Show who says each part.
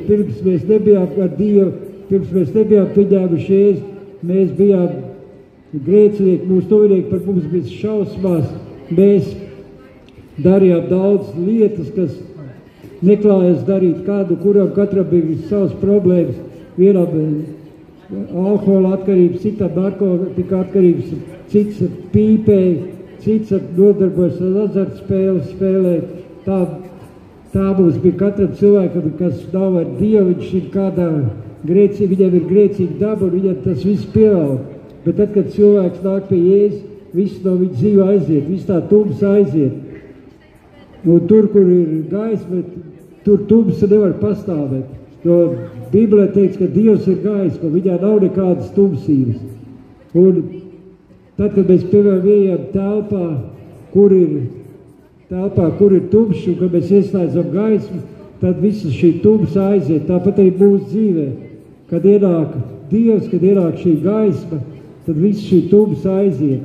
Speaker 1: Pirms mēs nebijām ar Dievu, pirms mēs nebijām pieņēmuši Jēzu, mēs bijām grēcinieki, mūsu tuvinieki par mums bija šausmās. Mēs darījām daudz lietas, kas neklājas darīt kādu, kuram katram bija savas problēmas. Vienam alkohola atkarības, citam narkotika atkarības, cits pīpēja, cits nodarbojas ar azartspēles spēlēt. Tā mums bija katram cilvēkam, kas nav ar Dievu, viņš ir kādā grēcīga, viņam ir grēcīga daba un viņam tas viss pieaug. Bet tad, kad cilvēks nāk pie Jēzus, viss no viņa dzīve aiziet, viss tā tumsa aiziet. Un tur, kur ir gaisma, tur tumsa nevar pastāvēt. Jo Bībelē teiks, ka Dievs ir gaisma, viņā nav nekādas tumsības. Un tad, kad mēs piemēram ejam telpā, kur ir tumšs, un kad mēs ieslēdzam gaismu, tad visa šī tumsa aiziet. Tāpat arī mūsu dzīvē. Kad ienāk Dievs, kad ienāk šī gaisma, tad viss šī tumsa aiziet.